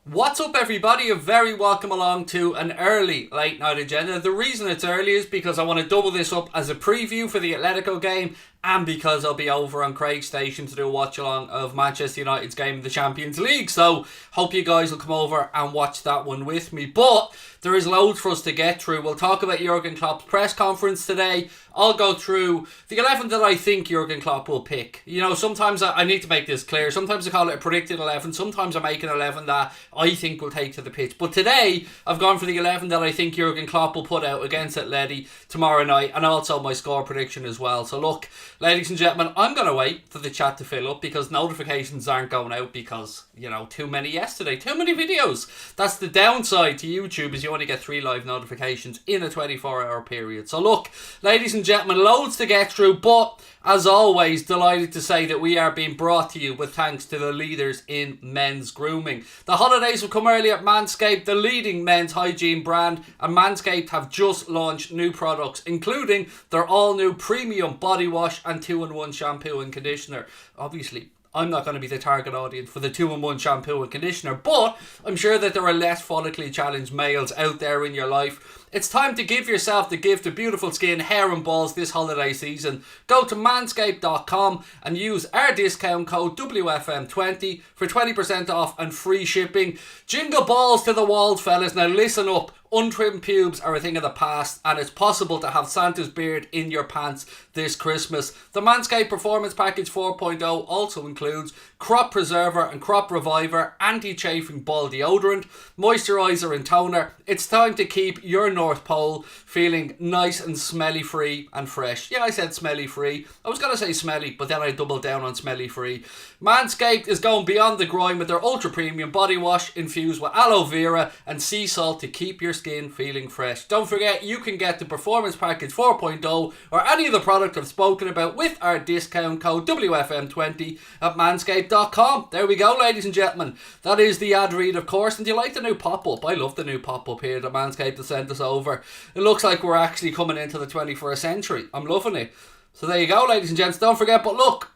What's up, everybody? You're very welcome along to an early late night agenda. The reason it's early is because I want to double this up as a preview for the Atletico game, and because I'll be over on Craig's station to do a watch along of Manchester United's game in the Champions League. So hope you guys will come over and watch that one with me. But there is loads for us to get through. We'll talk about Jurgen Klopp's press conference today. I'll go through the 11 that I think Jurgen Klopp will pick. You know, sometimes I need to make this clear. Sometimes I call it a predicted 11. Sometimes I make an 11 that I think will take to the pitch. But today, I've gone for the 11 that I think Jurgen Klopp will put out against Atleti tomorrow night. And also my score prediction as well. So look, ladies and gentlemen, I'm going to wait for the chat to fill up because notifications aren't going out because, you know, too many yesterday. Too many videos. That's the downside to YouTube, is you only get 3 live notifications in a 24-hour period. So look, ladies and gentlemen, loads to get through, but as always, delighted to say that we are being brought to you with thanks to the leaders in men's grooming. The holidays have come early at Manscaped, the leading men's hygiene brand, and Manscaped have just launched new products, including their all-new premium body wash and 2-in-1 shampoo and conditioner. Obviously, I'm not going to be the target audience for the 2-in-1 shampoo and conditioner, but I'm sure that there are less follically challenged males out there in your life. It's time to give yourself the gift of beautiful skin, hair and balls this holiday season. Go to manscaped.com and use our discount code WFM20 for 20% off and free shipping. Jingle balls to the walls, fellas. Now listen up. Untrimmed pubes are a thing of the past, and it's possible to have Santa's beard in your pants this Christmas. The Manscaped Performance Package 4.0 also includes Crop Preserver and Crop Reviver, Anti-Chafing Ball Deodorant, Moisturizer and Toner. It's time to keep your North Pole feeling nice and smelly free and fresh. Yeah, I said smelly free. I was going to say smelly, but then I doubled down on smelly free. Manscaped is going beyond the grime with their ultra premium body wash infused with aloe vera and sea salt to keep your skin feeling fresh. Don't forget, you can get the Performance Package 4.0 or any of the product I've spoken about with our discount code WFM20 at manscaped.com. There we go, ladies and gentlemen. That is the ad read, of course. And do you like the new pop-up? I love the new pop-up here that Manscaped has sent us over. It looks like we're actually coming into the 21st century. I'm loving it. So there you go, ladies and gents. Don't forget, but look,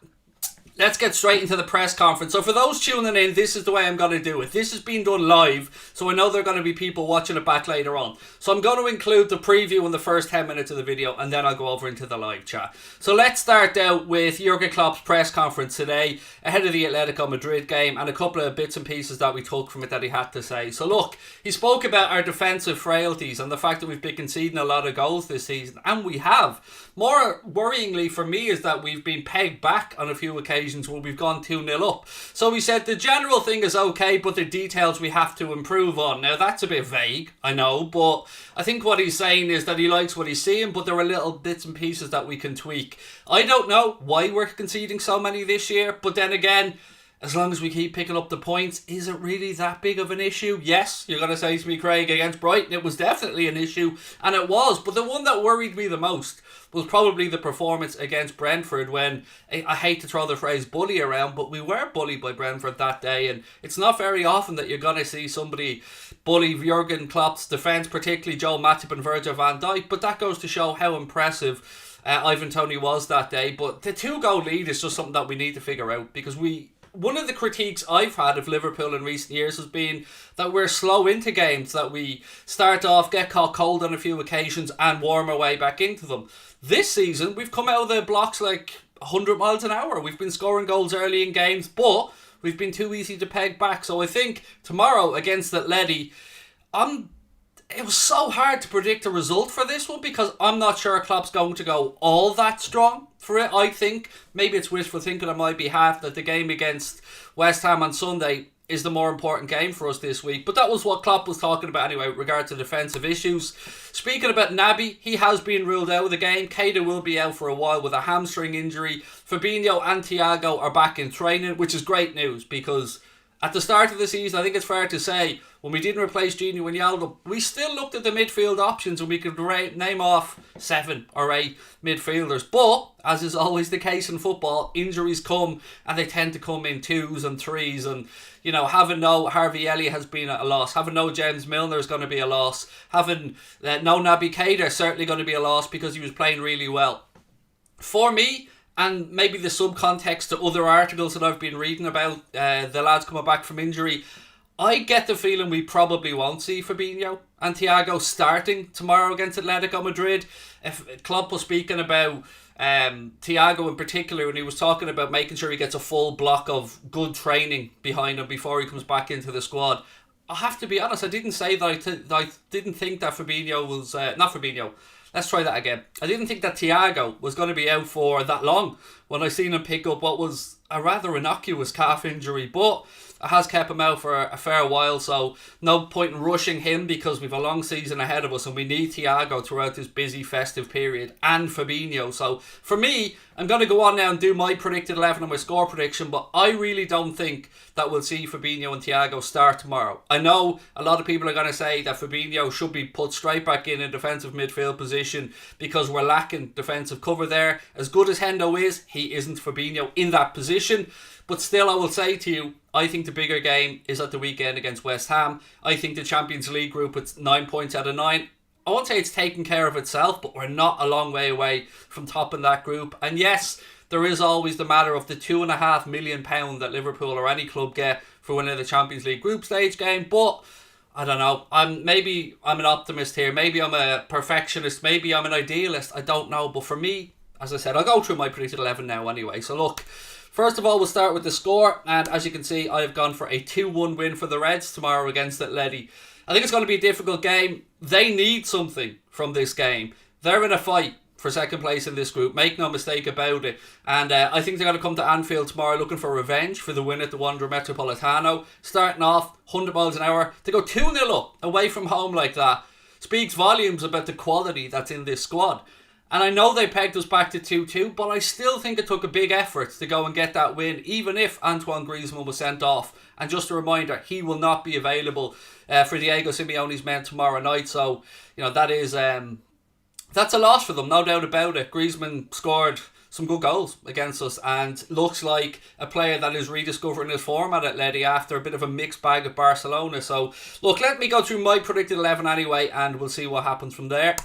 let's get straight into the press conference. So for those tuning in, this is the way I'm going to do it. This is being done live, so I know there are going to be people watching it back later on. So I'm going to include the preview in the first 10 minutes of the video, and then I'll go over into the live chat. So let's start out with Jurgen Klopp's press conference today, ahead of the Atletico Madrid game, and a couple of bits and pieces that we took from it that he had to say. So look, he spoke about our defensive frailties and the fact that we've been conceding a lot of goals this season, and we have. More worryingly for me is that we've been pegged back on a few occasions where we've gone 2-0 up. So he said the general thing is okay, but the details we have to improve on. Now that's a bit vague, I know, but I think what he's saying is that he likes what he's seeing, but there are little bits and pieces that we can tweak. I don't know why we're conceding so many this year, but then again, as long as we keep picking up the points, is it really that big of an issue? Yes, you're going to say to me, Craig, against Brighton, it was definitely an issue, and it was. But the one that worried me the most was probably the performance against Brentford when, I hate to throw the phrase bully around, but we were bullied by Brentford that day, and it's not very often that you're going to see somebody bully Jurgen Klopp's defence, particularly Joe Matip and Virgil van Dijk, but that goes to show how impressive Ivan Toney was that day. But the 2-goal lead is just something that we need to figure out, because one of the critiques I've had of Liverpool in recent years has been that we're slow into games, that we start off, get caught cold on a few occasions and warm our way back into them. This season, we've come out of the blocks like 100 miles an hour. We've been scoring goals early in games, but we've been too easy to peg back. So I think tomorrow against Atleti, it was so hard to predict a result for this one because I'm not sure Klopp's going to go all that strong for it. I think maybe it's wishful thinking on my behalf that the game against West Ham on Sunday is the more important game for us this week. But that was what Klopp was talking about anyway with regard to defensive issues. Speaking about Naby, he has been ruled out of the game. Keita will be out for a while with a hamstring injury. Fabinho and Thiago are back in training, which is great news because at the start of the season, I think it's fair to say, when we didn't replace Gini Wijnaldum, we still looked at the midfield options and we could name off 7 or 8 midfielders. But, as is always the case in football, injuries come and they tend to come in 2s and 3s. And, you know, having no Harvey Elliott has been a loss. Having no James Milner is going to be a loss. Having no Naby Keita is certainly going to be a loss because he was playing really well. For me, and maybe the subcontext to other articles that I've been reading about the lads coming back from injury, I get the feeling we probably won't see Fabinho and Thiago starting tomorrow against Atletico Madrid. If Klopp was speaking about Thiago in particular, and he was talking about making sure he gets a full block of good training behind him before he comes back into the squad. I have to be honest, I didn't say that I didn't think that Fabinho was... not Fabinho. Let's try that again. I didn't think that Thiago was going to be out for that long when I seen him pick up what was a rather innocuous calf injury, but it has kept him out for a fair while, so no point in rushing him because we've a long season ahead of us and we need Thiago throughout this busy festive period and Fabinho. So for me, I'm going to go on now and do my predicted 11 and my score prediction, but I really don't think that we'll see Fabinho and Thiago start tomorrow. I know a lot of people are going to say that Fabinho should be put straight back in a defensive midfield position because we're lacking defensive cover there. As good as Hendo is, he isn't Fabinho in that position. But still, I will say to you, I think the bigger game is at the weekend against West Ham. I think the Champions League group, it's 9 points out of 9. I won't say it's taken care of itself, but we're not a long way away from topping that group. And yes, there is always the matter of the £2.5 million that Liverpool or any club get for winning the Champions League group stage game. But I don't know. Maybe I'm an optimist here. Maybe I'm a perfectionist. Maybe I'm an idealist. I don't know. But for me, as I said, I'll go through my predicted 11 now anyway. So look, first of all, we'll start with the score. And as you can see, I've gone for a 2-1 win for the Reds tomorrow against Atleti. I think it's going to be a difficult game. They need something from this game. They're in a fight for second place in this group. Make no mistake about it. And I think they're going to come to Anfield tomorrow looking for revenge for the win at the Wanda Metropolitano. Starting off 100 miles an hour. To go 2-0 up away from home like that speaks volumes about the quality that's in this squad. And I know they pegged us back to 2-2, but I still think it took a big effort to go and get that win, even if Antoine Griezmann was sent off. And just a reminder, he will not be available for Diego Simeone's men tomorrow night. So, you know, that is that's a loss for them, no doubt about it. Griezmann scored some good goals against us and looks like a player that is rediscovering his form at Atleti after a bit of a mixed bag at Barcelona. So, look, let me go through my predicted 11 anyway, and we'll see what happens from there.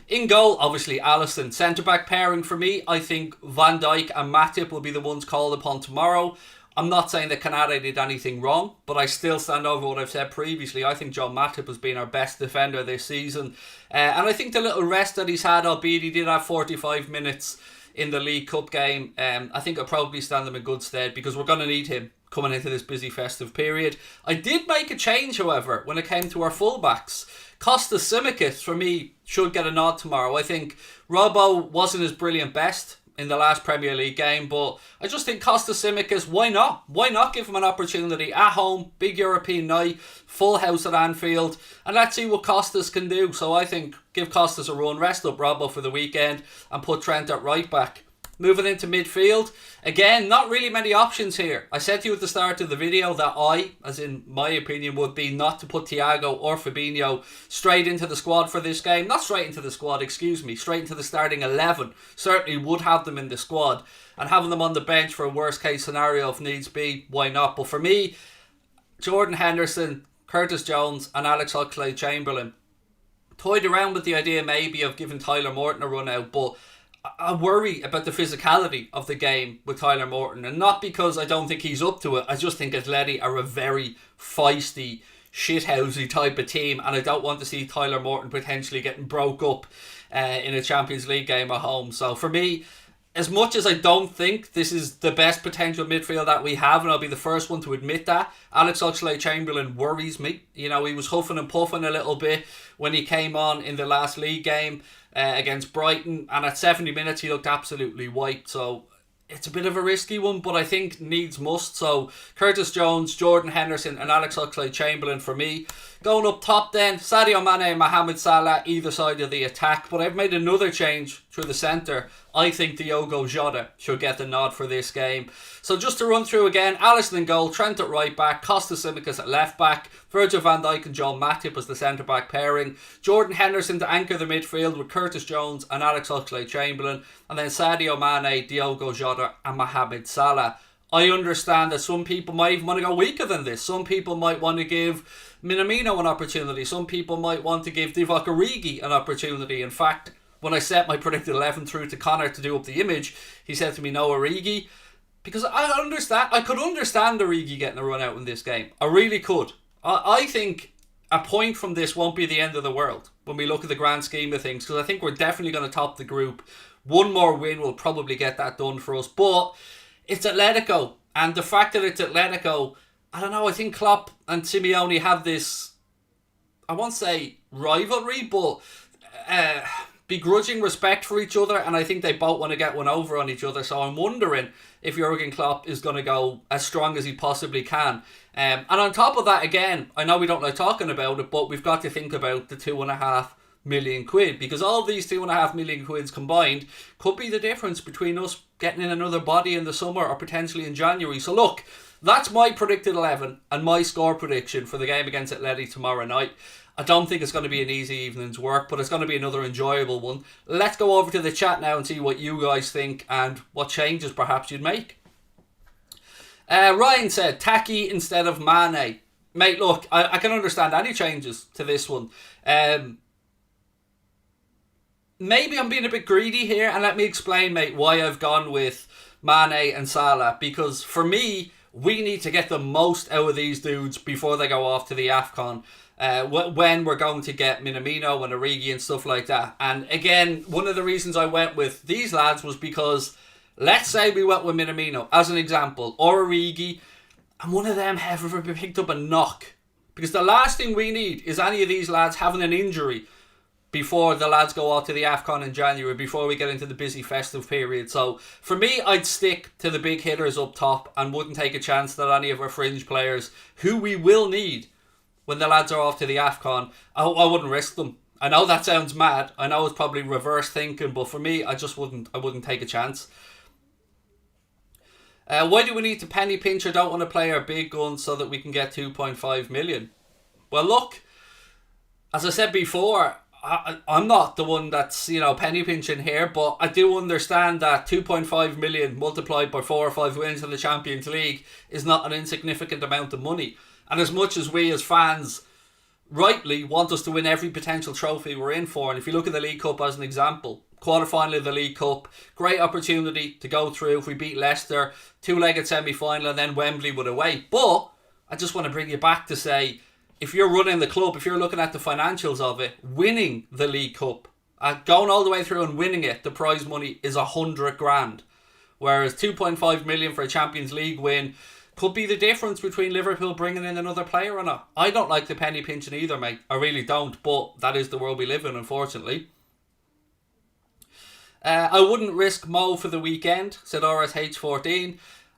In goal, obviously, Alisson. Centre-back pairing for me, I think Van Dijk and Matip will be the ones called upon tomorrow. I'm not saying that Canade did anything wrong, but I still stand over what I've said previously. I think John Matip has been our best defender this season. And I think the little rest that he's had, albeit he did have 45 minutes in the League Cup game, I think it'll probably stand him in good stead because we're going to need him coming into this busy festive period. I did make a change, however, when it came to our fullbacks. Kostas Tsimikas, for me, should get a nod tomorrow. I think Robbo wasn't his brilliant best in the last Premier League game, but I just think Kostas Tsimikas, why not? Why not give him an opportunity at home, big European night, full house at Anfield, and let's see what Kostas can do. So I think give Kostas a run, rest up Robbo for the weekend, and put Trent at right back. Moving into midfield, again, not really many options here. I said to you at the start of the video that I, as in my opinion, would be not to put Thiago or Fabinho straight into the squad for this game. Not straight into the squad, excuse me, straight into the starting 11. Certainly would have them in the squad. And having them on the bench for a worst case scenario if needs be, why not? But for me, Jordan Henderson, Curtis Jones and Alex Oxlade-Chamberlain. Toyed around with the idea maybe of giving Tyler Morton a run out, but I worry about the physicality of the game with Tyler Morton, and not because I don't think he's up to it. I just think Atleti are a very feisty, shithousey type of team, and I don't want to see Tyler Morton potentially getting broke up in a Champions League game at home. So for me, as much as I don't think this is the best potential midfield that we have, and I'll be the first one to admit that, Alex Oxlade-Chamberlain worries me. You know, he was huffing and puffing a little bit when he came on in the last league game against Brighton, and at 70 minutes he looked absolutely wiped. So it's a bit of a risky one, but I think needs must. So Curtis Jones, Jordan Henderson and Alex Oxlade-Chamberlain for me. Going up top then, Sadio Mane and Mohamed Salah either side of the attack, but I've made another change through the centre. I think Diogo Jota should get the nod for this game. So just to run through again, Alisson in goal, Trent at right back, Kostas Tsimikas at left back, Virgil van Dijk and Joel Matip as the centre back pairing, Jordan Henderson to anchor the midfield with Curtis Jones and Alex Oxlade-Chamberlain, and then Sadio Mane, Diogo Jota and Mohamed Salah. I understand that some people might even want to go weaker than this. Some people might want to give Minamino an opportunity. Some people might want to give Divock Origi an opportunity. In fact, when I set my predicted 11 through to Connor to do up the image, he said to me, no Origi. Because I could understand Origi getting a run out in this game. I really could. I think a point from this won't be the end of the world when we look at the grand scheme of things, because I think we're definitely going to top the group. One more win will probably get that done for us, but it's Atletico, and the fact that it's Atletico, I don't know, I think Klopp and Simeone have this, I won't say rivalry, but begrudging respect for each other, and I think they both want to get one over on each other. So I'm wondering if Jurgen Klopp is going to go as strong as he possibly can. And on top of that, again, I know we don't like talking about it, but we've got to think about the £2.5 million, because all these £2.5 million combined could be the difference between us getting in another body in the summer or potentially in January. So look, that's my predicted 11 and my score prediction for the game against Atleti tomorrow night. I don't think it's going to be an easy evening's work, but it's going to be another enjoyable one. Let's go over to the chat now and see what you guys think and what changes perhaps you'd make. Ryan said, Taki instead of Mane. Mate, look, I can understand any changes to this one. Maybe I'm being a bit greedy here, and let me explain, mate, why I've gone with Mane and Salah. Because for me, we need to get the most out of these dudes before they go off to the AFCON. When we're going to get Minamino and Origi and stuff like that. And again, one of the reasons I went with these lads was because, let's say we went with Minamino as an example, or Origi, and one of them have ever picked up a knock. Because the last thing we need is any of these lads having an injury before the lads go out to the AFCON in January, before we get into the busy festive period. So for me, I'd stick to the big hitters up top and wouldn't take a chance that any of our fringe players, who we will need when the lads are off to the AFCON, I wouldn't risk them. I know that sounds mad. I know it's probably reverse thinking, but for me, I wouldn't take a chance. Why do we need to penny pinch or don't want to play our big guns so that we can get 2.5 million? Well, look, as I said before, I'm not the one that's, penny pinching here, but I do understand that 2.5 million multiplied by 4 or 5 wins in the Champions League is not an insignificant amount of money. And as much as we as fans rightly want us to win every potential trophy we're in for, and if you look at the League Cup as an example, quarter-final of the League Cup, great opportunity to go through if we beat Leicester, two-legged semi-final and then Wembley would away. But I just want to bring you back to say, if you're running the club, if you're looking at the financials of it, winning the League Cup, going all the way through and winning it, the prize money is 100 grand. Whereas 2.5 million for a Champions League win could be the difference between Liverpool bringing in another player or not. I don't like the penny pinching either, mate. I really don't, but that is the world we live in, unfortunately. I wouldn't risk Mo for the weekend, said RSH14.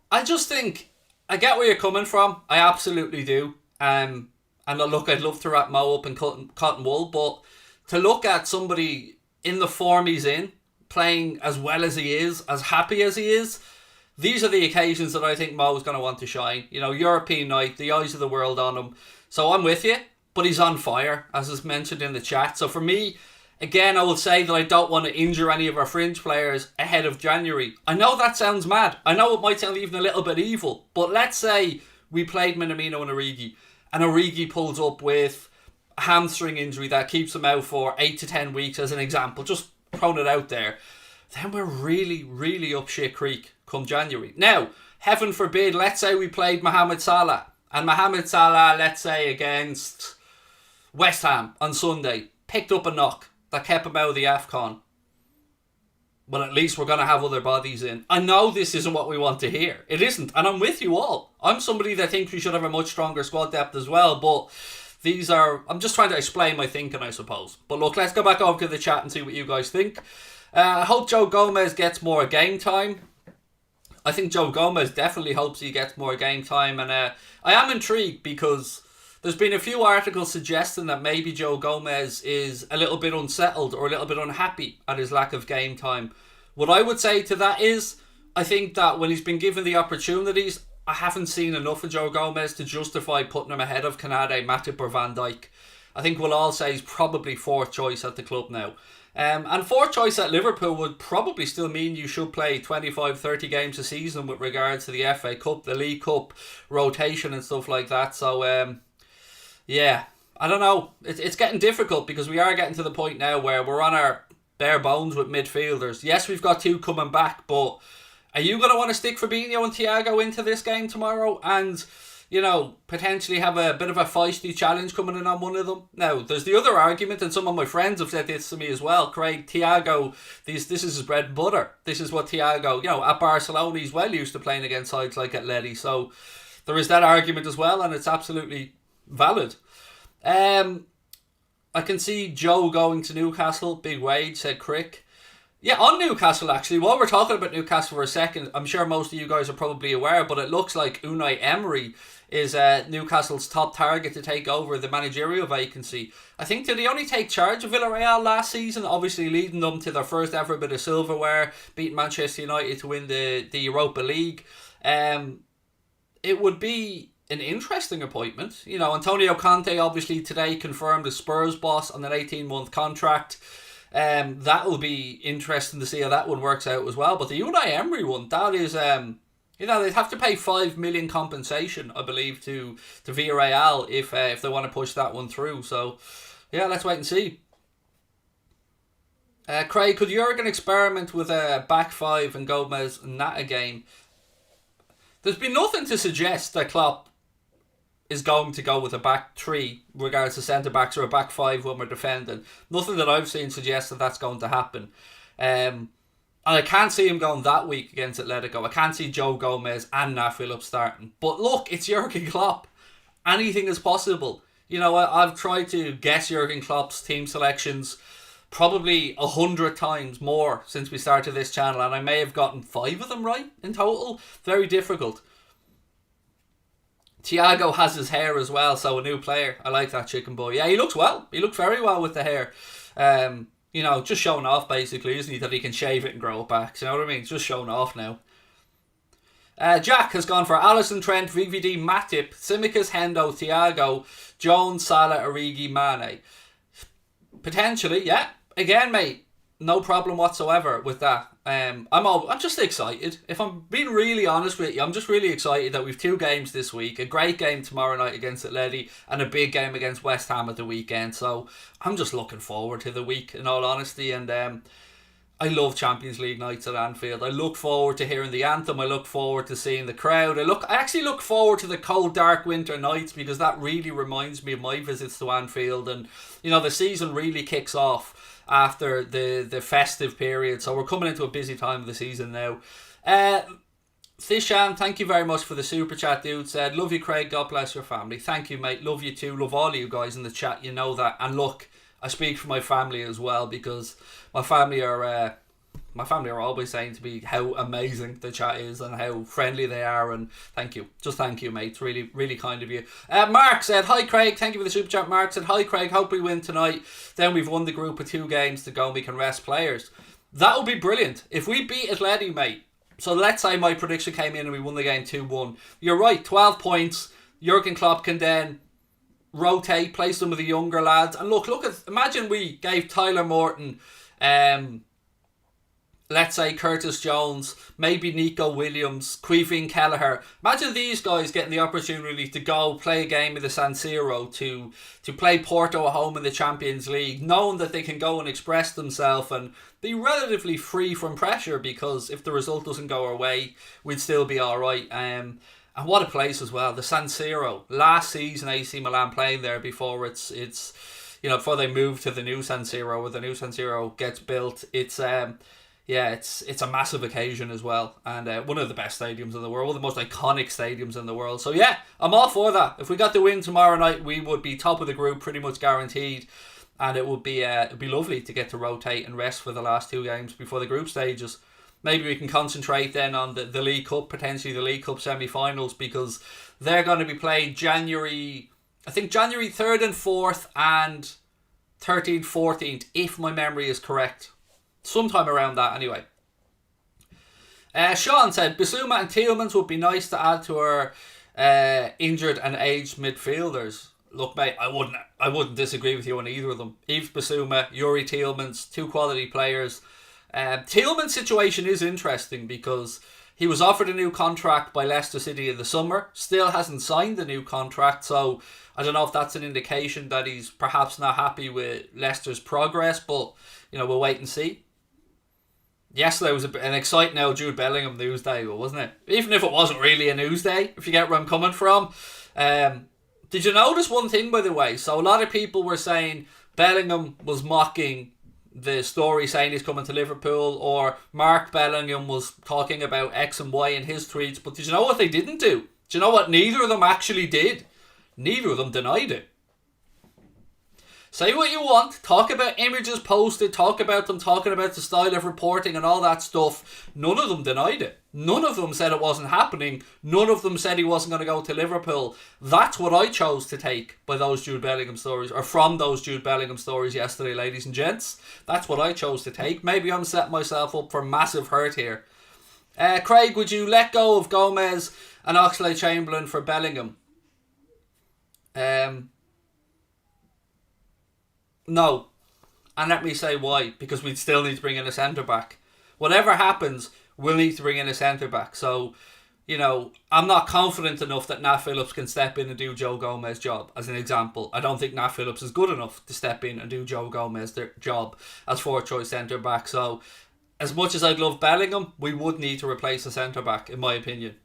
I just think, I get where you're coming from. I absolutely do. And look, I'd love to wrap Mo up in cotton wool, but to look at somebody in the form he's in, playing as well as he is, as happy as he is, these are the occasions that I think Mo's going to want to shine. European night, the eyes of the world on him. So I'm with you, but he's on fire, as is mentioned in the chat. So for me, again, I will say that I don't want to injure any of our fringe players ahead of January. I know that sounds mad. I know it might sound even a little bit evil. But let's say we played Minamino and Origi pulls up with a hamstring injury that keeps him out for 8 to 10 weeks, as an example. Just throwing it out there. Then we're really, really up shit creek come January. Now, heaven forbid, let's say we played Mohamed Salah. And Mohamed Salah, let's say against West Ham on Sunday, picked up a knock that kept him out of the AFCON. Well, at least we're going to have other bodies in. I know this isn't what we want to hear. It isn't. And I'm with you all. I'm somebody that thinks we should have a much stronger squad depth as well. But I'm just trying to explain my thinking, I suppose. But look, let's go back over to the chat and see what you guys think. I hope Joe Gomez gets more game time. I think Joe Gomez definitely hopes he gets more game time. And I am intrigued because there's been a few articles suggesting that maybe Joe Gomez is a little bit unsettled or a little bit unhappy at his lack of game time. What I would say to that is, I think that when he's been given the opportunities, I haven't seen enough of Joe Gomez to justify putting him ahead of Kanade, Matip or Van Dijk. I think we'll all say he's probably fourth choice at the club now. And fourth choice at Liverpool would probably still mean you should play 25-30 games a season with regards to the FA Cup, the League Cup, rotation and stuff like that. So, yeah, I don't know. It's getting difficult because we are getting to the point now where we're on our bare bones with midfielders. Yes, we've got 2 coming back, but are you going to want to stick Fabinho and Thiago into this game tomorrow? And potentially have a bit of a feisty challenge coming in on one of them. Now, there's the other argument, and some of my friends have said this to me as well. Craig, Thiago, this is his bread and butter. This is what Thiago, at Barcelona, he's well used to playing against sides like Atleti. So there is that argument as well, and it's absolutely valid. I can see Joe going to Newcastle. Big wage, said Crick. Yeah, on Newcastle actually, while we're talking about Newcastle for a second, I'm sure most of you guys are probably aware, but it looks like Unai Emery is Newcastle's top target to take over the managerial vacancy. I think, did he only take charge of Villarreal last season, obviously leading them to their first ever bit of silverware, beating Manchester United to win the Europa League. It would be an interesting appointment. Antonio Conte obviously today confirmed as Spurs boss on an 18-month contract. That will be interesting to see how that one works out as well. But the Unai Emery one, that is, they'd have to pay 5 million compensation, I believe, to Villarreal if they want to push that one through. So, yeah, let's wait and see. Craig, could Jurgen experiment with a back five and Gomez in that game? There's been nothing to suggest that Klopp is going to go with a back three, regards to centre backs, or a back five when we're defending. Nothing that I've seen suggests that that's going to happen. And I can't see him going that week against Atletico. I can't see Joe Gomez and Nat Phillips starting. But look, it's Jurgen Klopp. Anything is possible. I've tried to guess Jurgen Klopp's team selections probably 100 times more since we started this channel, and I may have gotten 5 of them right in total. Very difficult. Thiago has his hair as well, so a new player. I like that chicken boy. Yeah, he looks well. He looks very well with the hair. Just showing off basically, isn't he? That he can shave it and grow it back. You know what I mean? It's just showing off now. Jack has gone for Alisson, Trent, VVD, Matip, Tsimikas, Hendo, Thiago, Jones, Salah, Origi, Mane. Potentially, yeah. Again, mate, no problem whatsoever with that. I'm just excited. If I'm being really honest with you, I'm just really excited that we've 2 games this week. A great game tomorrow night against Atleti and a big game against West Ham at the weekend. So I'm just looking forward to the week, in all honesty. And I love Champions League nights at Anfield. I look forward to hearing the anthem. I look forward to seeing the crowd. I actually look forward to the cold, dark winter nights, because that really reminds me of my visits to Anfield. And the season really kicks off after the festive period, so we're coming into a busy time of the season now. Thishan, thank you very much for the super chat, dude. Said, love you, Craig, God bless your family. Thank you, mate, love you too, love all of you guys in the chat, you know that. And look, I speak for my family as well, because my family are always saying to me how amazing the chat is and how friendly they are, and thank you, mate. It's really, really kind of you. Mark said, hi Craig, thank you for the super chat. Mark said, hi Craig, hope we win tonight, then we've won the group with 2 games to go and we can rest players. That would be brilliant if we beat Atleti, mate. So let's say my prediction came in and we won the game 2-1. You're right, 12 points. Jurgen Klopp can then rotate, play some of the younger lads, and imagine we gave Tyler Morton, let's say Curtis Jones, maybe Nico Williams, Queeveen Kelleher. Imagine these guys getting the opportunity to go play a game in the San Siro, to play Porto at home in the Champions League, knowing that they can go and express themselves and be relatively free from pressure, because if the result doesn't go our way, we'd still be alright. And what a place as well, the San Siro. Last season, AC Milan playing there before before they move to the new San Siro, where the new San Siro gets built. It's a massive occasion as well, and one of the best stadiums in the world, one of the most iconic stadiums in the world. So yeah, I'm all for that. If we got the win tomorrow night, we would be top of the group, pretty much guaranteed, and it would be it'd be lovely to get to rotate and rest for the last 2 games before the group stages. Maybe we can concentrate then on the League Cup, potentially the League Cup semi-finals, because they're going to be played January 3rd and 4th and 13th, 14th, if my memory is correct. Sometime around that, anyway. Sean said, Bissouma and Tielemans would be nice to add to our injured and aged midfielders. Look, mate, I wouldn't disagree with you on either of them. Yves Bissouma, Yuri Tielemans, 2 quality players. Tielemans' situation is interesting because he was offered a new contract by Leicester City in the summer, still hasn't signed the new contract, so I don't know if that's an indication that he's perhaps not happy with Leicester's progress, but we'll wait and see. Yesterday was an exciting Jude Bellingham news day, wasn't it? Even if it wasn't really a news day, if you get where I'm coming from. Did you notice one thing, by the way? So a lot of people were saying Bellingham was mocking the story saying he's coming to Liverpool, or Mark Bellingham was talking about X and Y in his tweets. But did you know what they didn't do? Do you know what neither of them actually did? Neither of them denied it. Say what you want, talk about images posted, talk about them talking about the style of reporting and all that stuff. None of them denied it. None of them said it wasn't happening. None of them said he wasn't going to go to Liverpool. That's what I chose to take by those Jude Bellingham stories, or from those Jude Bellingham stories yesterday, ladies and gents. That's what I chose to take. Maybe I'm setting myself up for massive hurt here. Craig, would you let go of Gomez and Oxlade-Chamberlain for Bellingham? No. And let me say why. Because we'd still need to bring in a centre-back. Whatever happens, we'll need to bring in a centre-back. So, I'm not confident enough that Nat Phillips can step in and do Joe Gomez's job, as an example. I don't think Nat Phillips is good enough to step in and do Joe Gomez's job as fourth-choice centre-back. So, as much as I'd love Bellingham, we would need to replace a centre-back, in my opinion.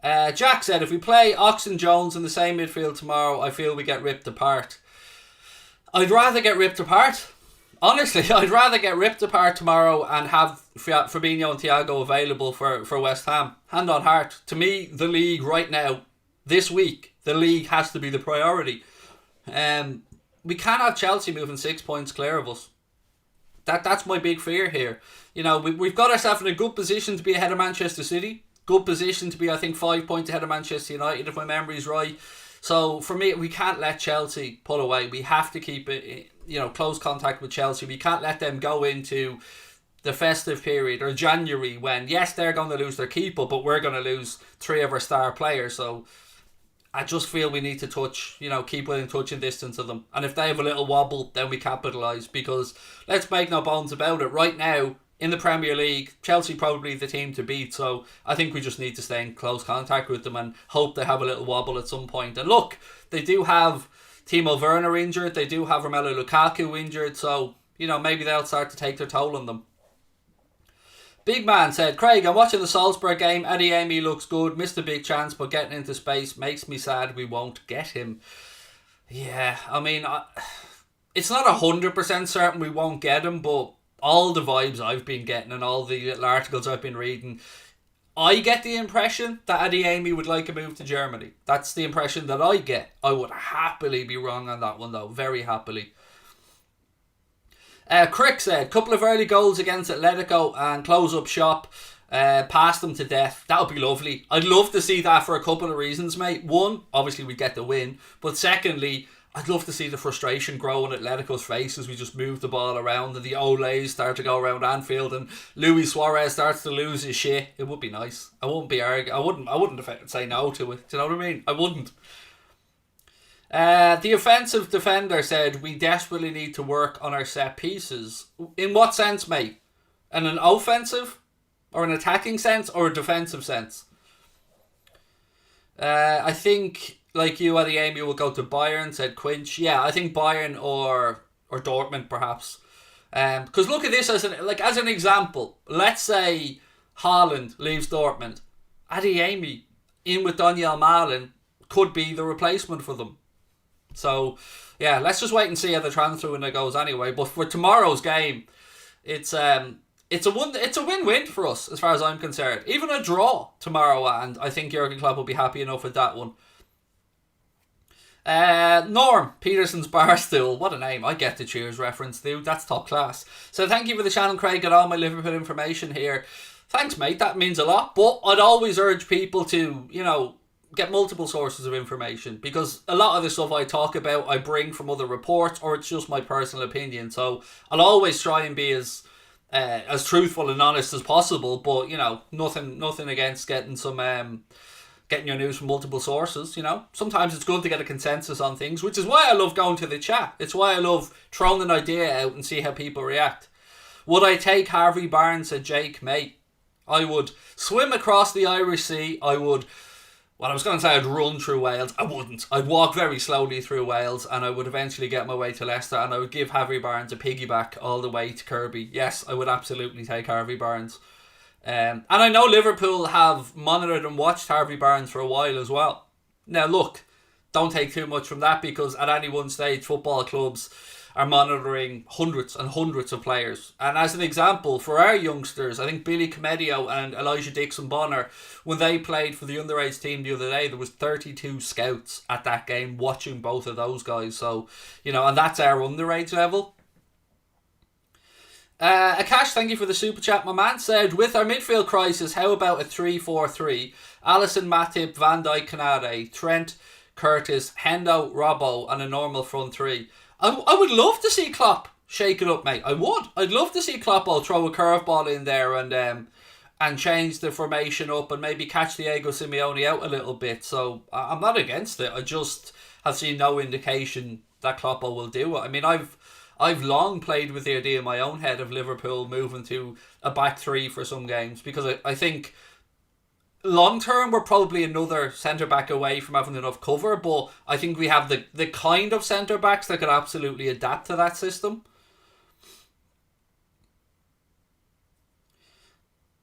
Jack said, if we play Ox and Jones in the same midfield tomorrow, I feel we get ripped apart. I'd rather get ripped apart. Honestly, I'd rather get ripped apart tomorrow and have Fabinho and Thiago available for West Ham. Hand on heart. To me, the league right now, this week, the league has to be the priority. We can't have Chelsea moving 6 points clear of us. That's my big fear here. We've got ourselves in a good position to be ahead of Manchester City. Good position to be, I think, 5 points ahead of Manchester United, if my memory's right. So, for me, we can't let Chelsea pull away. We have to keep it, close contact with Chelsea. We can't let them go into the festive period or January when, yes, they're going to lose their keeper, but we're going to lose 3 of our star players. So, I just feel we need to keep within touching distance of them. And if they have a little wobble, then we capitalise. Because, let's make no bones about it, right now, in the Premier League, Chelsea probably the team to beat, so I think we just need to stay in close contact with them and hope they have a little wobble at some point. And look, they do have Timo Werner injured, they do have Romelu Lukaku injured, so, maybe they'll start to take their toll on them. Big Man said, Craig, I'm watching the Salzburg game, Adeyemi looks good, missed a big chance, but getting into space makes me sad we won't get him. Yeah, I mean, it's not 100% certain we won't get him, but all the vibes I've been getting and all the little articles I've been reading, I get the impression that Adeyemi would like a move to Germany. That's the impression that I get. I would happily be wrong on that one though, very happily. Crick said, couple of early goals against Atletico and close up shop, pass them to death. That would be lovely. I'd love to see that for a couple of reasons, mate. One, obviously we'd get the win, but secondly, I'd love to see the frustration grow on Atletico's face as we just move the ball around and the Olays start to go around Anfield and Luis Suarez starts to lose his shit. It would be nice. I wouldn't be arguing. I wouldn't say no to it. Do you know what I mean? I wouldn't. The offensive defender said, we desperately need to work on our set pieces. In what sense, mate? In an offensive? Or an attacking sense? Or a defensive sense? I think, like you, Adeyemi will go to Bayern, said Quinch. Yeah, I think Bayern or Dortmund, perhaps. Because look at this as an example. Let's say Haaland leaves Dortmund. Adeyemi, in with Daniel Malin, could be the replacement for them. So, yeah, let's just wait and see how the transfer window goes anyway. But for tomorrow's game, it's a win-win for us as far as I'm concerned. Even a draw tomorrow, and I think Jurgen Klopp will be happy enough with that one. Norm Peterson's Barstool, what a name. I get the Cheers reference, dude. That's top class. So thank you for the channel, Craig. Got all my Liverpool information here. Thanks, mate. That means a lot. But I'd always urge people to, get multiple sources of information, because a lot of the stuff I talk about I bring from other reports, or it's just my personal opinion. So I'll always try and be as truthful and honest as possible, but nothing against getting getting your news from multiple sources. Sometimes it's good to get a consensus on things, which is why I love going to the chat. It's why I love throwing an idea out and see how people react. Would I take Harvey Barnes? Said Jake. Mate, I would swim across the Irish Sea. I was going to say I'd run through Wales. I wouldn't. I'd walk very slowly through Wales, and I would eventually get my way to Leicester, and I would give Harvey Barnes a piggyback all the way to Kirby. Yes, I would absolutely take Harvey Barnes. And I know Liverpool have monitored and watched Harvey Barnes for a while as well. Now look, don't take too much from that, because at any one stage football clubs are monitoring hundreds and hundreds of players. And as an example, for our youngsters, I think Billy Comedio and Elijah Dixon-Bonner, when they played for the underage team the other day, there was 32 scouts at that game watching both of those guys. So, and that's our underage level. Akash, thank you for the super chat. My man said, with our midfield crisis, how about a 3-4-3? Alisson, Matip, Van Dijk, Kanade, Trent, Curtis, Hendo, Robbo, and a normal front three. I would love to see Klopp shake it up, mate. I would. I'd love to see Klopp throw a curveball in there and change the formation up and maybe catch Diego Simeone out a little bit. So I'm not against it. I just have seen no indication that Klopp will do it. I mean, I've long played with the idea in my own head of Liverpool moving to a back three for some games, because I think long term we're probably another centre back away from having enough cover, but I think we have the kind of centre backs that could absolutely adapt to that system.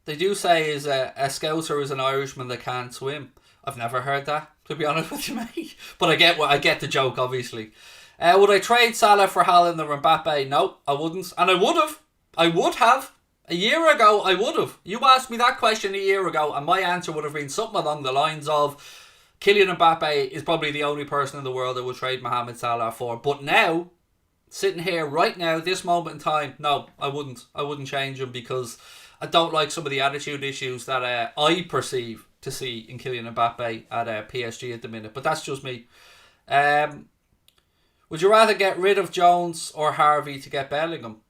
They do say is a Scouser is an Irishman that can't swim. I've never heard that, to be honest with you, mate. But I get the joke, obviously. Would I trade Salah for Haaland or Mbappe? No, I wouldn't. And I would have. A year ago, I would have. You asked me that question a year ago, and my answer would have been something along the lines of Kylian Mbappe is probably the only person in the world that would trade Mohamed Salah for. But now, sitting here right now, this moment in time, no, I wouldn't. I wouldn't change him, because I don't like some of the attitude issues that I perceive to see in Kylian Mbappe at PSG at the minute. But that's just me. Would you rather get rid of Jones or Harvey to get Bellingham?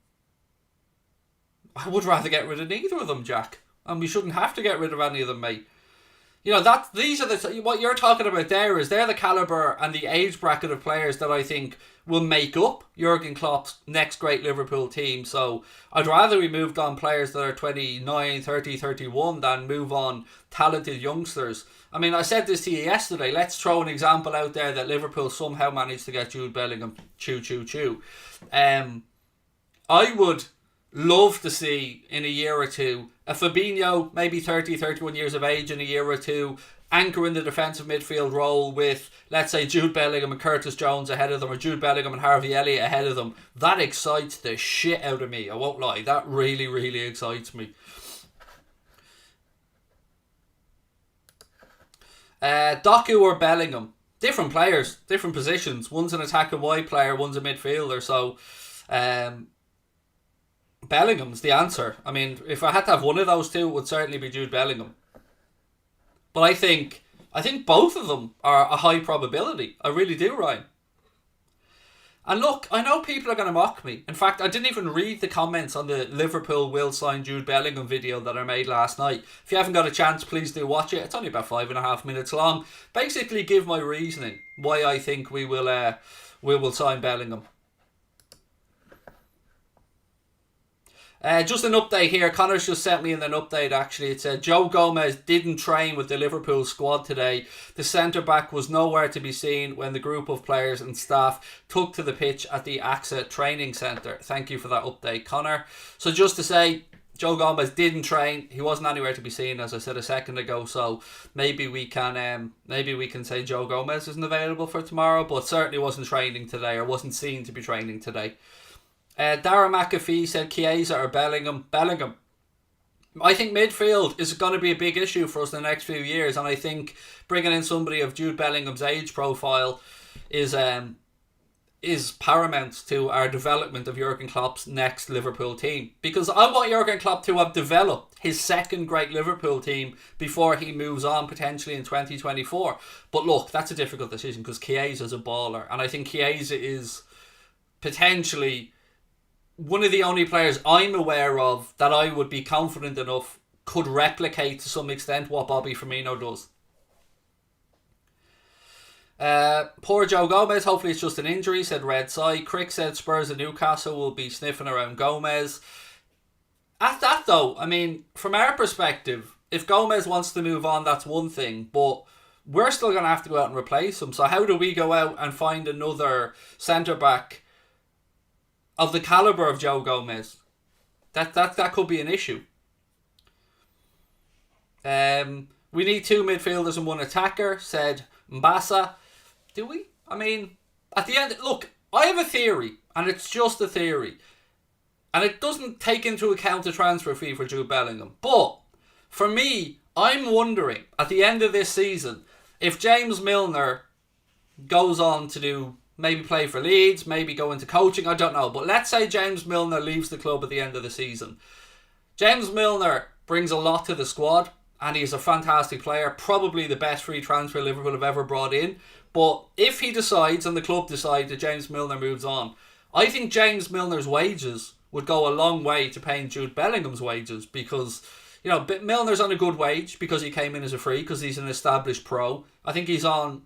I would rather get rid of neither of them, Jack. And we shouldn't have to get rid of any of them, mate. These are what you're talking about there is they're the calibre and the age bracket of players that I think will make up Jurgen Klopp's next great Liverpool team. So I'd rather we moved on players that are 29, 30, 31 than move on talented youngsters. I mean, I said this to you yesterday. Let's throw an example out there that Liverpool somehow managed to get Jude Bellingham. Choo, choo, choo. I would love to see in a year or two a Fabinho, maybe 30, 31 years of age in a year or two, anchor in the defensive midfield role with, let's say, Jude Bellingham and Curtis Jones ahead of them, or Jude Bellingham and Harvey Elliott ahead of them. That excites the shit out of me. I won't lie. That really, really excites me. Doku or Bellingham? Different players, different positions. One's an attacking wide player, one's a midfielder. So, Bellingham's the answer. I mean, if I had to have one of those two, it would certainly be Jude Bellingham. But I think both of them are a high probability. I really do, Ryan. And look, I know people are going to mock me. In fact, I didn't even read the comments on the Liverpool will sign Jude Bellingham video that I made last night. If you haven't got a chance, please do watch it. It's only about 5.5 minutes long. Basically give my reasoning why I think we will sign Bellingham. Just an update here. Connor's just sent me an update actually. It said Joe Gomez didn't train with the Liverpool squad today. The centre-back was nowhere to be seen when the group of players and staff took to the pitch at the AXA training centre. Thank you for that update, Connor. So just to say, Joe Gomez didn't train. He wasn't anywhere to be seen, as I said a second ago. So maybe we can say Joe Gomez isn't available for tomorrow, but certainly wasn't training today, or wasn't seen to be training today. Dara McAfee said Chiesa or Bellingham. Bellingham. I think midfield is going to be a big issue for us in the next few years, and I think bringing in somebody of Jude Bellingham's age profile is paramount to our development of Jurgen Klopp's next Liverpool team. Because I want Jurgen Klopp to have developed his second great Liverpool team before he moves on potentially in 2024. But look, that's a difficult decision because Chiesa is a baller, and I think Chiesa is potentially one of the only players I'm aware of that I would be confident enough could replicate to some extent what Bobby Firmino does. Poor Joe Gomez, hopefully it's just an injury, said Red Side. Crick said Spurs and Newcastle will be sniffing around Gomez. At that though, I mean, from our perspective, if Gomez wants to move on, that's one thing, but we're still going to have to go out and replace him. So how do we go out and find another centre-back of the calibre of Joe Gomez? That could be an issue. We need 2 midfielders and 1 attacker, said Mbassa. Do we? I mean, at the end, look, I have a theory, and it's just a theory. And it doesn't take into account the transfer fee for Jude Bellingham. But, for me, I'm wondering, at the end of this season, if James Milner goes on to maybe play for Leeds, maybe go into coaching, I don't know. But let's say James Milner leaves the club at the end of the season. James Milner brings a lot to the squad, and he's a fantastic player, probably the best free transfer Liverpool have ever brought in. But if he decides, and the club decide, that James Milner moves on, I think James Milner's wages would go a long way to paying Jude Bellingham's wages, because, you know, Milner's on a good wage because he came in as a free, because he's an established pro. I think he's on,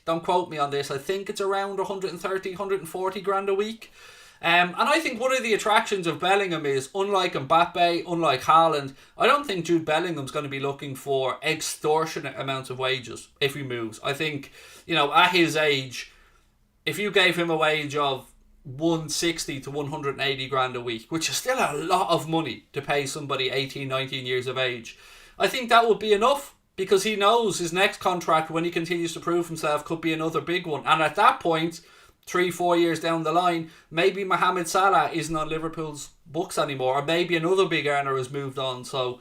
don't quote me on this, I think it's around 130, 140 grand a week. And I think one of the attractions of Bellingham is, unlike Mbappe, unlike Haaland, I don't think Jude Bellingham's going to be looking for extortionate amounts of wages if he moves. I think, you know, at his age, if you gave him a wage of 160 to 180 grand a week, which is still a lot of money to pay somebody 18, 19 years of age, I think that would be enough, because he knows his next contract, when he continues to prove himself, could be another big one. And at that point, 3-4 years down the line, maybe Mohamed Salah isn't on Liverpool's books anymore, or maybe another big earner has moved on. So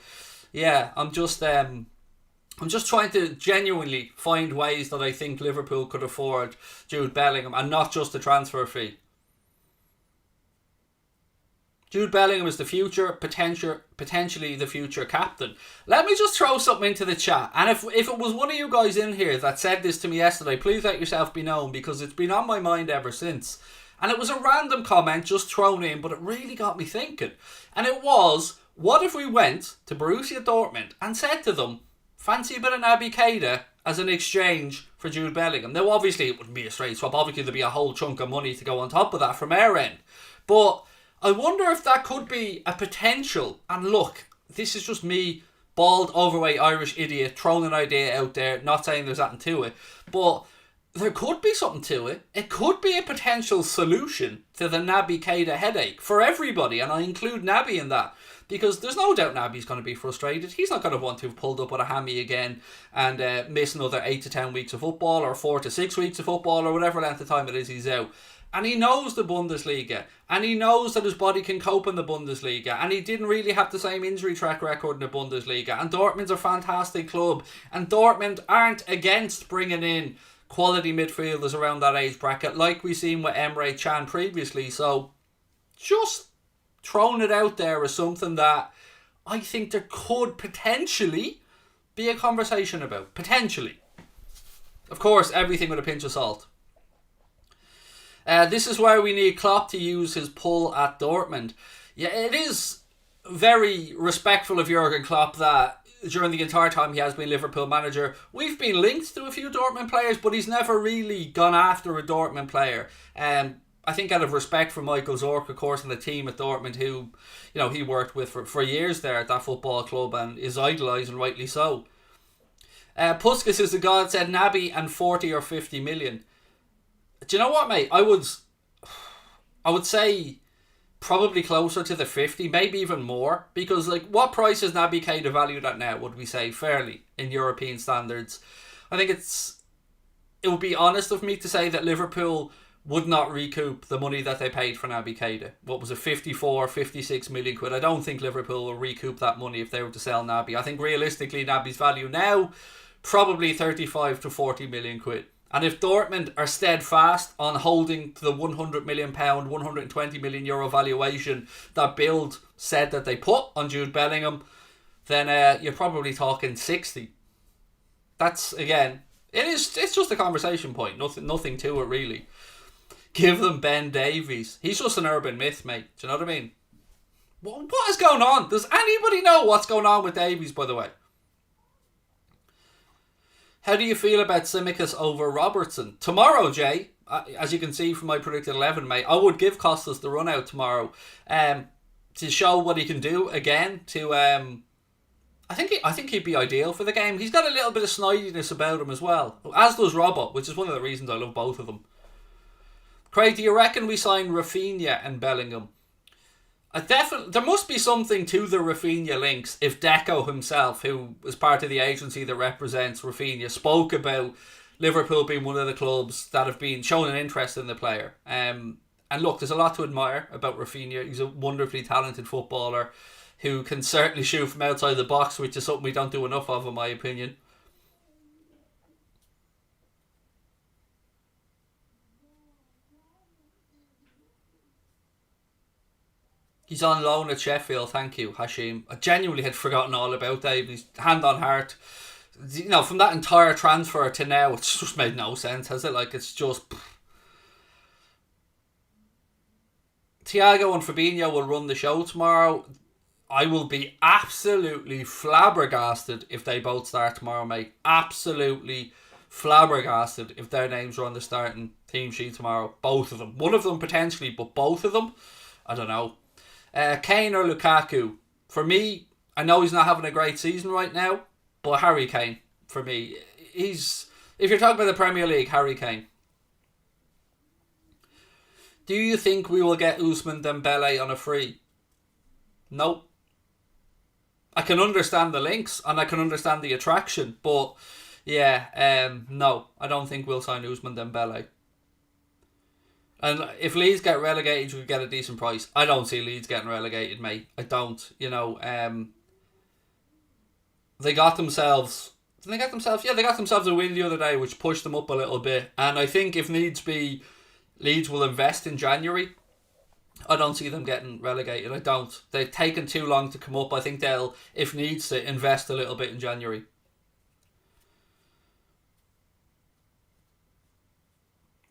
yeah, I'm just trying to genuinely find ways that I think Liverpool could afford Jude Bellingham, and not just the transfer fee. Jude Bellingham is the future, potentially the future captain. Let me just throw something into the chat. And if it was one of you guys in here that said this to me yesterday, please let yourself be known, because it's been on my mind ever since. And it was a random comment just thrown in, but it really got me thinking. And it was, what if we went to Borussia Dortmund and said to them, fancy a bit of Naby Keita as an exchange for Jude Bellingham? Now, obviously, it wouldn't be a straight swap. Obviously, there'd be a whole chunk of money to go on top of that from our end. But I wonder if that could be a potential. And look, this is just me, bald, overweight Irish idiot, throwing an idea out there, not saying there's nothing to it. But there could be something to it. It could be a potential solution to the Naby Keita headache for everybody. And I include Naby in that, because there's no doubt Naby's going to be frustrated. He's not going to want to have pulled up with a hammy again and miss another 8 to 10 weeks of football, or 4 to 6 weeks of football, or whatever length of time it is he's out. And he knows the Bundesliga, and he knows that his body can cope in the Bundesliga, and he didn't really have the same injury track record in the Bundesliga, and Dortmund's a fantastic club, and Dortmund aren't against bringing in quality midfielders around that age bracket, like we've seen with Emre Can previously. So just throwing it out there as something that I think there could potentially be a conversation about. Potentially. Of course, everything with a pinch of salt. This is where we need Klopp to use his pull at Dortmund. Yeah, it is very respectful of Jurgen Klopp that during the entire time he has been Liverpool manager, we've been linked to a few Dortmund players, but he's never really gone after a Dortmund player. I think out of respect for Michael Zorc, of course, and the team at Dortmund, who, you know, he worked with for years there at that football club and is idolised, and rightly so. Puskas is the god, said Naby and 40 or 50 million. Do you know what, mate? I would say probably closer to the 50, maybe even more, because like, what price is Naby Keita valued at now, would we say, fairly in European standards? I think it would be honest of me to say that Liverpool would not recoup the money that they paid for Naby Keita. What was it, 54, 56 million quid? I don't think Liverpool will recoup that money if they were to sell Naby. I think realistically Naby's value now probably 35 to 40 million quid. And if Dortmund are steadfast on holding to the £100 million, €120 million valuation that Bild said that they put on Jude Bellingham, then you're probably talking 60. That's, again, it's just a conversation point. Nothing to it, really. Give them Ben Davies. He's just an urban myth, mate. Do you know what I mean? What is going on? Does anybody know what's going on with Davies, by the way? How do you feel about Tsimikas over Robertson? Tomorrow, Jay, as you can see from my predicted 11, mate, I would give Costas the run out tomorrow to show what he can do again. I think he'd be ideal for the game. He's got a little bit of snidiness about him as well, as does Robbo, which is one of the reasons I love both of them. Craig, do you reckon we sign Rafinha and Bellingham? There must be something to the Rafinha links if Deco himself, who is part of the agency that represents Rafinha, spoke about Liverpool being one of the clubs that have been shown an interest in the player. And look, there's a lot to admire about Rafinha. He's a wonderfully talented footballer who can certainly shoot from outside the box, which is something we don't do enough of, in my opinion. He's on loan at Sheffield, thank you, Hashim. I genuinely had forgotten all about that. He's hand on heart. From that entire transfer to now, it's just made no sense, has it? Like, it's just... Thiago and Fabinho will run the show tomorrow. I will be absolutely flabbergasted if they both start tomorrow, mate. Absolutely flabbergasted if their names are on the starting team sheet tomorrow. Both of them. One of them potentially, but both of them? I don't know. Kane or Lukaku? For me, I know he's not having a great season right now, but Harry Kane, for me, if you're talking about the Premier League, Harry Kane. Do you think we will get Ousmane Dembele on a free? Nope. I can understand the links and I can understand the attraction, but no, I don't think we'll sign Ousmane Dembele. And if Leeds get relegated, we get a decent price. I don't see Leeds getting relegated, mate. I don't. They got themselves... Did they get themselves? Yeah, they got themselves a win the other day, which pushed them up a little bit. And I think if needs be, Leeds will invest in January. I don't see them getting relegated. I don't. They've taken too long to come up. I think they'll, if needs to, invest a little bit in January.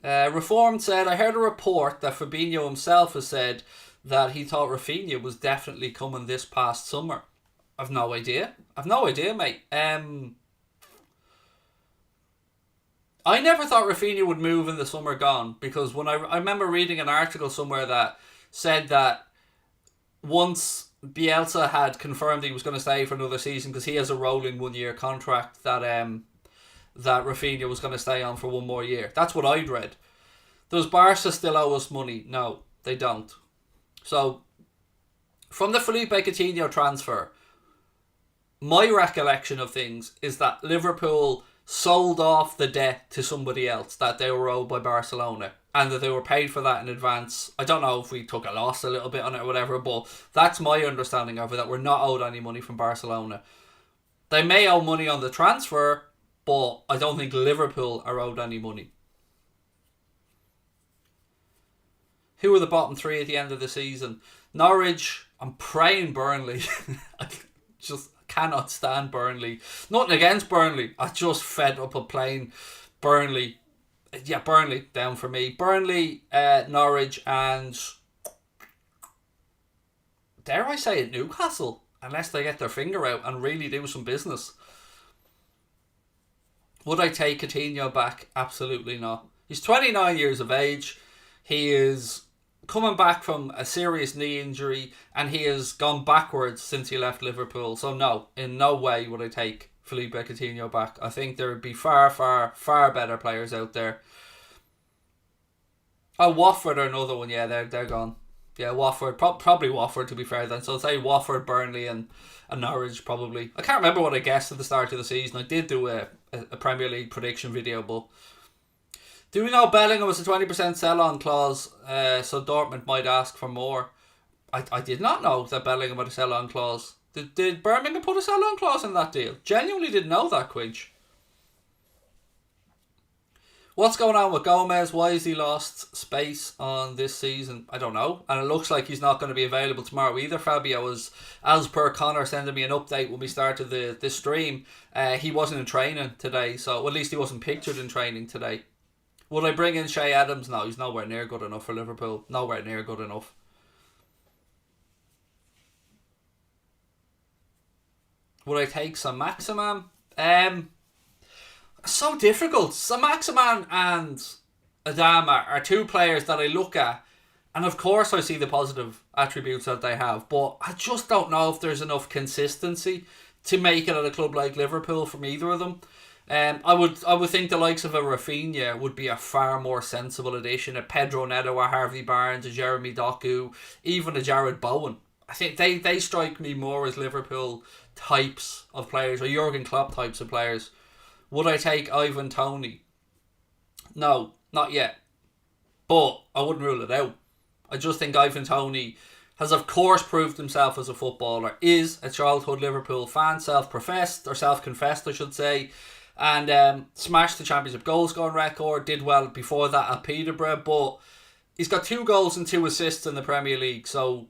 Reformed said, I heard a report that Fabinho himself has said that he thought Rafinha was definitely coming this past summer. I've no idea. Mate. I never thought Rafinha would move in the summer gone, because when I remember reading an article somewhere that said that once Bielsa had confirmed he was going to stay for another season, because he has a rolling 1-year contract, that Rafinha was going to stay on for one more year. That's what I'd read. Does Barca still owe us money? No, they don't. So, from the Felipe Coutinho transfer, my recollection of things is that Liverpool sold off the debt to somebody else that they were owed by Barcelona, and that they were paid for that in advance. I don't know if we took a loss a little bit on it or whatever, but that's my understanding of it, that we're not owed any money from Barcelona. They may owe money on the transfer, but I don't think Liverpool are owed any money. Who are the bottom three at the end of the season? Norwich, I'm praying Burnley. I just cannot stand Burnley. Nothing against Burnley. I just fed up of playing Burnley. Yeah, Burnley down for me. Burnley, Norwich, and dare I say it, Newcastle, unless they get their finger out and really do some business. Would I take Coutinho back? Absolutely not. He's 29 years of age. He is coming back from a serious knee injury, and he has gone backwards since he left Liverpool. So no, in no way would I take Felipe Coutinho back. I think there would be far, far, far better players out there. Oh, Watford are another one. Yeah, they're gone. Yeah, Watford. Probably Watford, to be fair then. So I'll say Watford, Burnley and Norwich probably. I can't remember what I guessed at the start of the season. I did do a Premier League prediction video, but do we know Bellingham was a 20% sell-on clause, so Dortmund might ask for more? I did not know that Bellingham had a sell-on clause. Did Birmingham put a sell-on clause in that deal? Genuinely didn't know that, Quinch. What's going on with Gomez? Why has he lost space on this season? I don't know. And it looks like he's not going to be available tomorrow either, Fabio. As per Connor sending me an update when we started the stream, he wasn't in training today. So, well, at least he wasn't pictured in training today. Would I bring in Shea Adams? No, he's nowhere near good enough for Liverpool. Nowhere near good enough. Would I take some Maximan? So difficult. Saint-Maximin and Adama are two players that I look at, and of course I see the positive attributes that they have, but I just don't know if there's enough consistency to make it at a club like Liverpool from either of them. I would think the likes of a Rafinha would be a far more sensible addition. A Pedro Neto, a Harvey Barnes, a Jeremy Doku, even a Jared Bowen. I think they strike me more as Liverpool types of players, or Jurgen Klopp types of players. Would I take Ivan Toney? No, not yet. But I wouldn't rule it out. I just think Ivan Toney has of course proved himself as a footballer, is a childhood Liverpool fan, self-professed, or self-confessed I should say, and smashed the Championship goal scoring record, did well before that at Peterborough, but he's got 2 goals and 2 assists in the Premier League, so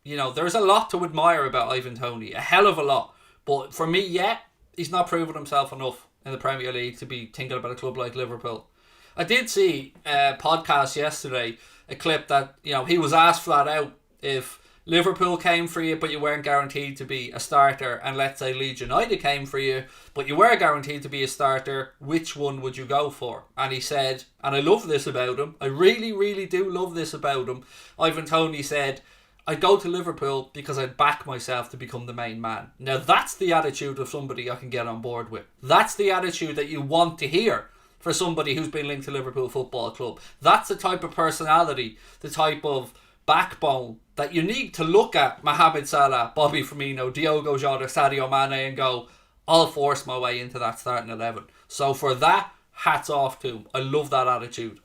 there's a lot to admire about Ivan Toney, a hell of a lot, but for me yet, he's not proven himself enough in the Premier League to be thinking about a club like Liverpool. I did see a podcast yesterday, a clip that, he was asked flat out if Liverpool came for you but you weren't guaranteed to be a starter, and let's say Leeds United came for you but you were guaranteed to be a starter, which one would you go for? And he said, and I love this about him, I really, really do love this about him, Ivan Toney said, I'd go to Liverpool because I'd back myself to become the main man. Now that's the attitude of somebody I can get on board with. That's the attitude that you want to hear for somebody who's been linked to Liverpool Football Club. That's the type of personality, the type of backbone that you need to look at Mohamed Salah, Bobby Firmino, Diogo Jota, Sadio Mane and go, I'll force my way into that starting 11. So for that, hats off to him. I love that attitude.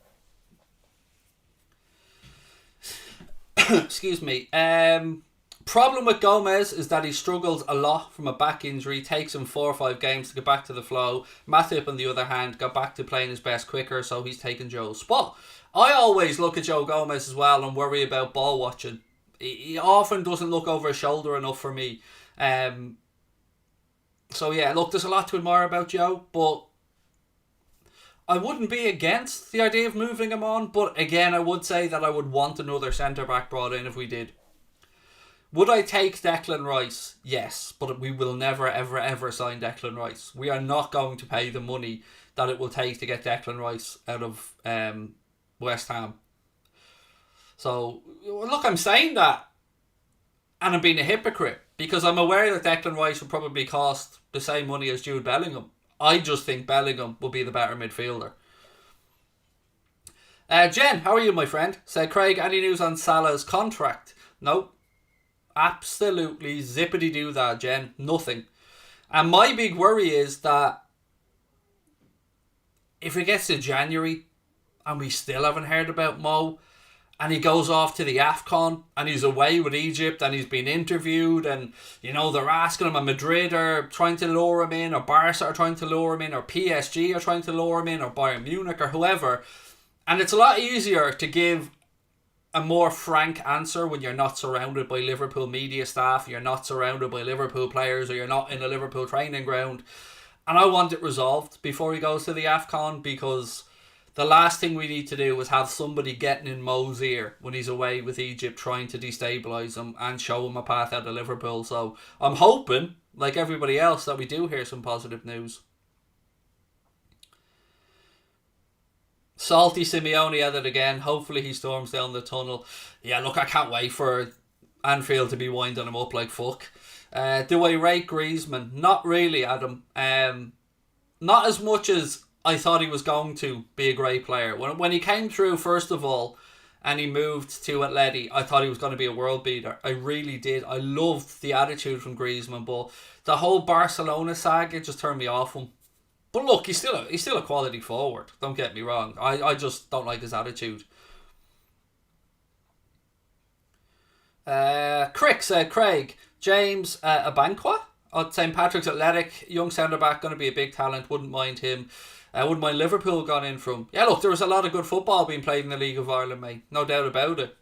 Excuse me. Problem with Gomez is that he struggles a lot from a back injury. Takes him 4 or 5 games to get back to the flow. Matip, on the other hand, got back to playing his best quicker, so he's taken Joe's spot. I always look at Joe Gomez as well and worry about ball watching. He often doesn't look over his shoulder enough for me. So yeah, look, there's a lot to admire about Joe, but I wouldn't be against the idea of moving him on, but again, I would say that I would want another centre-back brought in if we did. Would I take Declan Rice? Yes, but we will never, ever, ever sign Declan Rice. We are not going to pay the money that it will take to get Declan Rice out of West Ham. So, look, I'm saying that, and I'm being a hypocrite, because I'm aware that Declan Rice will probably cost the same money as Jude Bellingham. I just think Bellingham will be the better midfielder. Jen, how are you, my friend? Said, Craig, any news on Salah's contract? No. Absolutely zippity-doo that, Jen. Nothing. And my big worry is that if it gets to January and we still haven't heard about Mo, and he goes off to the AFCON and he's away with Egypt and he's been interviewed and, they're asking him, and Madrid are trying to lure him in, or Barca are trying to lure him in, or PSG are trying to lure him in, or Bayern Munich or whoever. And it's a lot easier to give a more frank answer when you're not surrounded by Liverpool media staff, you're not surrounded by Liverpool players, or you're not in a Liverpool training ground. And I want it resolved before he goes to the AFCON, because the last thing we need to do is have somebody getting in Mo's ear when he's away with Egypt, trying to destabilise him and show him a path out of Liverpool. So I'm hoping, like everybody else, that we do hear some positive news. Salty Simeone at it again. Hopefully he storms down the tunnel. Yeah, look, I can't wait for Anfield to be winding him up like fuck. Do I rate Griezmann? Not really, Adam. Not as much as I thought he was going to be a great player. When he came through, first of all, and he moved to Atleti, I thought he was going to be a world beater. I really did. I loved the attitude from Griezmann, but the whole Barcelona saga just turned me off him. But look, he's still a quality forward. Don't get me wrong. I just don't like his attitude. Crick said, Craig, James Abanqua at St. Patrick's Athletic, young centre-back, going to be a big talent. Wouldn't mind him. Wouldn't mind Liverpool gone in from. Yeah, look, there was a lot of good football being played in the League of Ireland, mate. No doubt about it.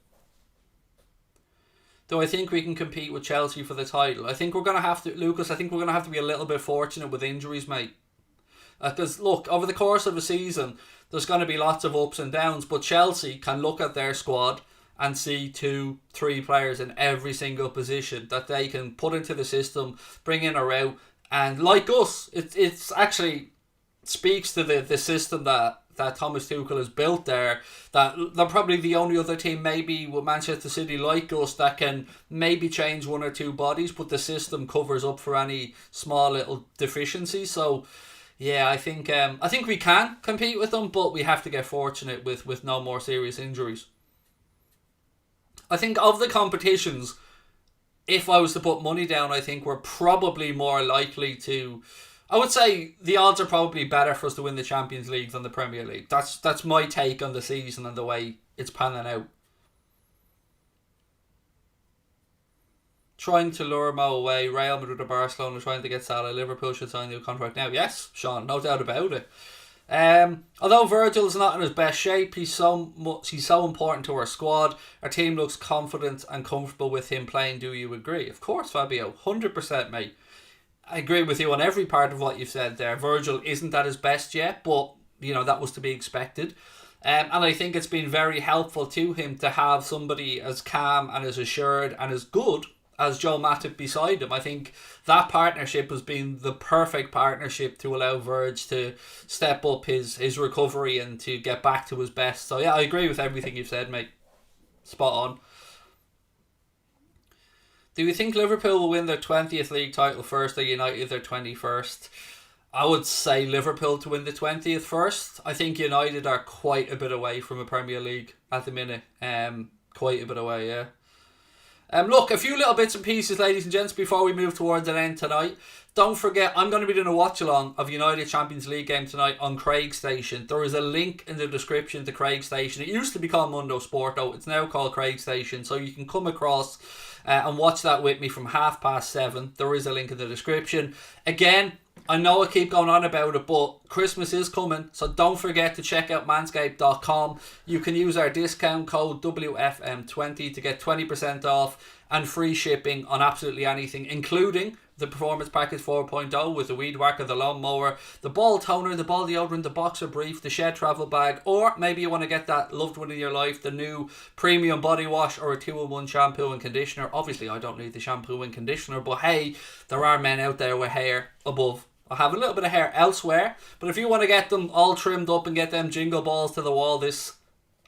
Do I think we can compete with Chelsea for the title? I think we're going to have to, Lucas, I think we're going to have to be a little bit fortunate with injuries, mate. Because, look, over the course of a season, there's going to be lots of ups and downs, but Chelsea can look at their squad and see 2-3 players in every single position that they can put into the system, bring in or out, and like us, it's actually speaks to the system that that Thomas Tuchel has built there, that they're probably the only other team maybe with Manchester City like us that can maybe change one or two bodies, but the system covers up for any small little deficiencies. So yeah, I think we can compete with them, but we have to get fortunate with no more serious injuries. I think of the competitions, if I was to put money down, I think we're probably more likely to... I would say the odds are probably better for us to win the Champions League than the Premier League. That's my take on the season and the way it's panning out. Trying to lure Mo away. Real Madrid or Barcelona trying to get Salah. Liverpool should sign a new contract now. Yes, Sean, no doubt about it. Although Virgil's not in his best shape, he's so important to our squad. Our team looks confident and comfortable with him playing. Do you agree? Of course, Fabio. 100%, mate. I agree with you on every part of what you've said there. Virgil isn't at his best yet, but that was to be expected. And I think it's been very helpful to him to have somebody as calm and as assured and as good as Joe Matip beside him. I think that partnership has been the perfect partnership to allow Virg to step up his recovery and to get back to his best. So yeah, I agree with everything you've said, mate. Spot on. Do you think Liverpool will win their 20th league title first or United their 21st? I would say Liverpool to win the 20th first. I think United are quite a bit away from a Premier League at the minute. Quite a bit away, yeah. Look, a few little bits and pieces, ladies and gents, before we move towards an end tonight. Don't forget, I'm going to be doing a watch-along of United Champions League game tonight on Craig Station. There is a link in the description to Craig Station. It used to be called Mundo Sporto. It's now called Craig Station. So you can come across and watch that with me from 7:30. There is a link in the description. Again, I know I keep going on about it, but Christmas is coming, so don't forget to check out manscaped.com. You can use our discount code WFM20 to get 20% off and free shipping on absolutely anything, including the Performance Package 4.0 with the Weed Whacker, the Lawnmower, the Ball Toner, the Ball Deodorant, the Boxer Brief, the Shed Travel Bag, or maybe you want to get that loved one in your life, the new Premium Body Wash or a 2-in-1 shampoo and conditioner. Obviously, I don't need the shampoo and conditioner, but hey, there are men out there with hair above. I have a little bit of hair elsewhere, but if you want to get them all trimmed up and get them jingle balls to the wall this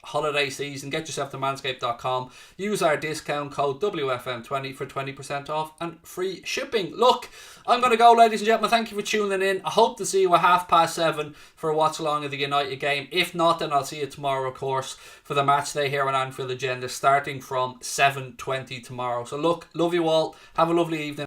holiday season, get yourself to manscaped.com. Use our discount code WFM20 for 20% off and free shipping. Look, I'm going to go, ladies and gentlemen. Thank you for tuning in. I hope to see you at 7:30 for a watch along of the United game. If not, then I'll see you tomorrow, of course, for the match day here on Anfield Agenda, starting from 7:20 tomorrow. So look, love you all. Have a lovely evening.